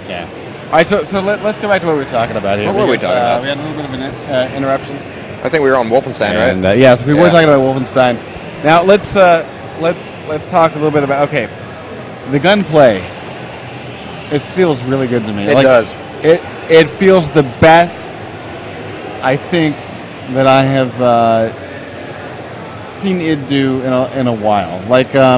Yeah. All right, so let's go back to what we were talking about here. What were we talking about? We had a little bit of an interruption. I think we were on Wolfenstein, right? And, yes, we were talking about Wolfenstein. Now let's talk a little bit about the gunplay. It feels really good to me. It does. It feels the best I think that I have seen it do in a while. Like I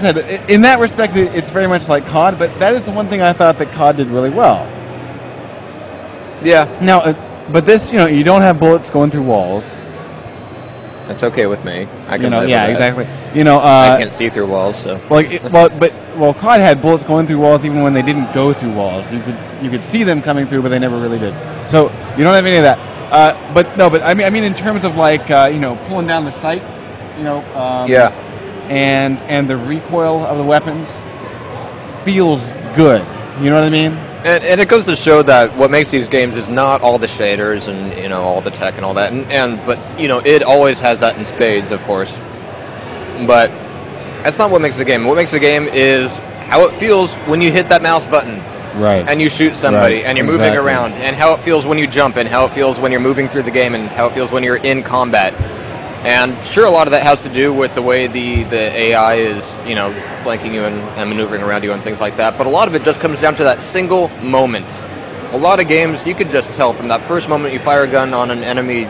said, in that respect, it's very much like COD. But that is the one thing I thought that COD did really well. Yeah. Now, but this, you don't have bullets going through walls. That's okay with me. I can live with yeah, that. exactly. I can't see through walls, so. Well, COD had bullets going through walls even when they didn't go through walls. You could see them coming through, but they never really did. So you don't have any of that. But I mean in terms of pulling down the sight, and the recoil of the weapons feels good. You know what I mean? And it goes to show that what makes these games is not all the shaders and all the tech and all that, but it always has that in spades, of course. But that's not what makes the game. What makes the game is how it feels when you hit that mouse button, right? And you shoot somebody, and you're moving around, and how it feels when you jump, and how it feels when you're moving through the game, and how it feels when you're in combat. And sure, a lot of that has to do with the way the AI is, flanking you and maneuvering around you and things like that. But a lot of it just comes down to that single moment. A lot of games, you could just tell from that first moment you fire a gun on an enemy,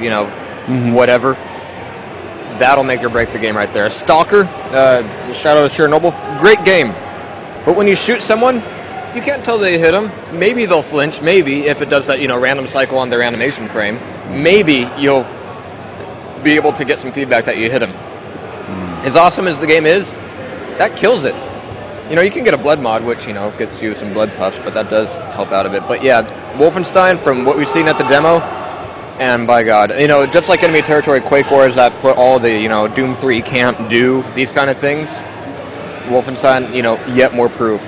whatever. That'll make or break the game right there. Stalker, Shadow of Chernobyl, great game. But when you shoot someone, you can't tell they hit them. Maybe they'll flinch. Maybe if it does that, random cycle on their animation frame, maybe you'll be able to get some feedback that you hit him. As awesome as the game is, that kills it. You can get a blood mod, which, gets you some blood puffs, but that does help out a bit. But yeah, Wolfenstein, from what we've seen at the demo, and by God, just like Enemy Territory, Quake Wars that put all the, Doom 3 can't do these kind of things, Wolfenstein, yet more proof.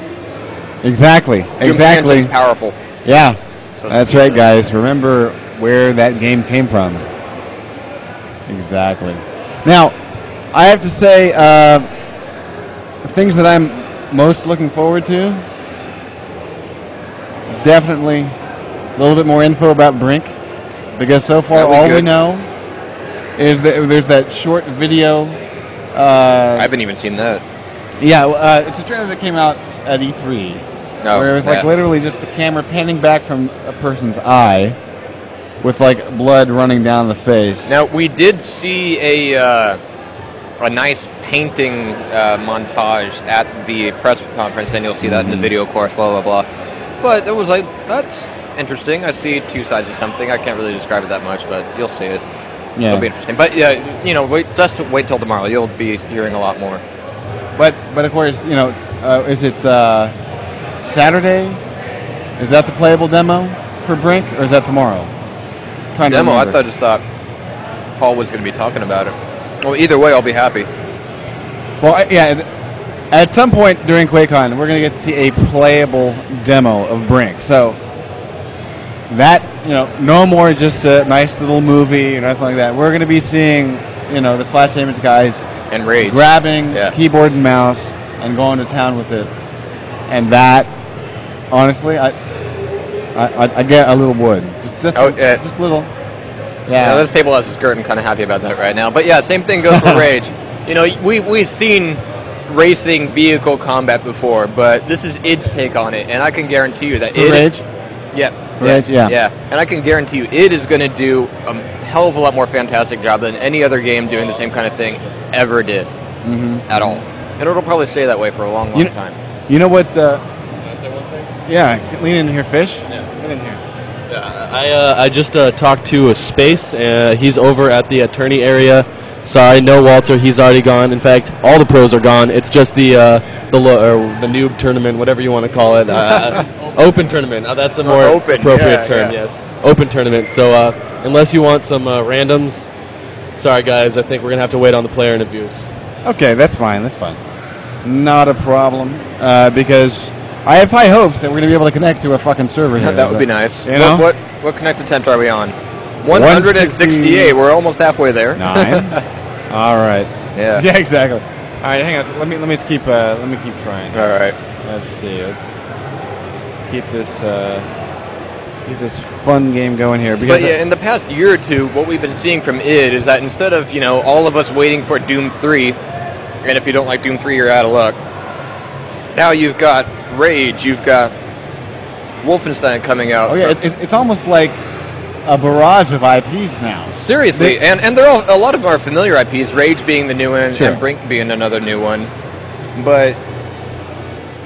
Exactly. Doom is powerful. Yeah, so that's right, guys. Remember where that game came from. Exactly. Now, I have to say, things that I'm most looking forward to, definitely a little bit more info about Brink, because so far all we know is that there's that short video. I haven't even seen that. Yeah, it's a trailer that came out at E3, where it was literally just the camera panning back from a person's eye, with blood running down the face. Now we did see a nice painting montage at the press conference, and you'll see that in the video, of course, blah blah blah. But it was that's interesting. I see two sides of something. I can't really describe it that much, but you'll see it. Yeah, it'll be interesting. But wait till tomorrow. You'll be hearing a lot more. But of course, is it Saturday? Is that the playable demo for Brink, or is that tomorrow? Demo. I just thought Paul was going to be talking about it. Well, either way, I'll be happy. Well, at some point during QuakeCon, we're going to get to see a playable demo of Brink. So that, no more just a nice little movie or nothing like that. We're going to be seeing, the Splash Damage guys and Rage grabbing keyboard and mouse and going to town with it. And that, honestly, I get a little wood. Just a little. Yeah. This table has a skirt. I'm kind of happy about that right now. But yeah, same thing goes for Rage. We've seen racing vehicle combat before, but this is id's take on it, and I can guarantee you that Rage. Rage, and I can guarantee you it is going to do a hell of a lot more fantastic job than any other game doing the same kind of thing ever did at all. And it'll probably stay that way for a long time. You know what? Can I say one thing? Yeah, lean in here, Fish. Yeah. Get in here. Yeah, I just talked to Space. He's over at the attorney area. Sorry, no Walter. He's already gone. In fact, all the pros are gone. It's just the noob tournament, whatever you want to call it. Open tournament. That's a more appropriate term. Yes, open tournament. So unless you want some randoms, sorry guys. I think we're gonna have to wait on the player interviews. Okay, that's fine. Not a problem. Because I have high hopes that we're going to be able to connect to a fucking server here. That would be nice. What connect attempt are we on? 168. We're almost halfway there. 9. All right. Yeah. Yeah, exactly. All right, hang on. Let me keep trying. All right. Let's see. Let's keep this fun game going here. But yeah, in the past year or two, what we've been seeing from id is that instead of all of us waiting for Doom 3, and if you don't like Doom 3, you're out of luck. Now you've got Rage, you've got Wolfenstein coming out. Oh yeah, it's almost like a barrage of IPs now. Seriously, and they're all, a lot of our familiar IPs, Rage being the new one, sure, and Brink being another new one. But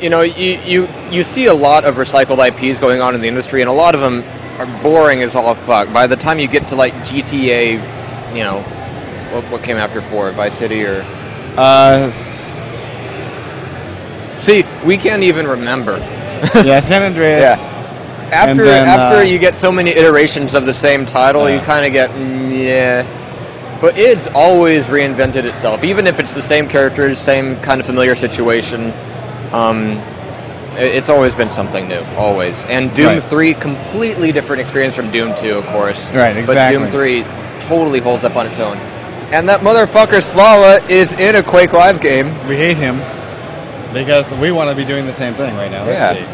you see a lot of recycled IPs going on in the industry, and a lot of them are boring as all fuck. By the time you get to like GTA, what came after 4, Vice City or? See, we can't even remember. Yeah, San Andreas. Yeah. After you get so many iterations of the same title, you kind of get, yeah. But id's always reinvented itself, even if it's the same characters, same kind of familiar situation. It's always been something new, always. And Doom 3, completely different experience from Doom 2, of course. Right, exactly. But Doom 3 totally holds up on its own. And that motherfucker Slala is in a Quake Live game. We hate him because we want to be doing the same thing right now. Let's see.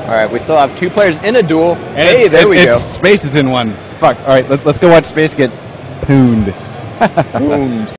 All right, we still have 2 players in a duel. And hey, there we go. Space is in one. Fuck. All right, let's go watch Space get pooned. Pooned.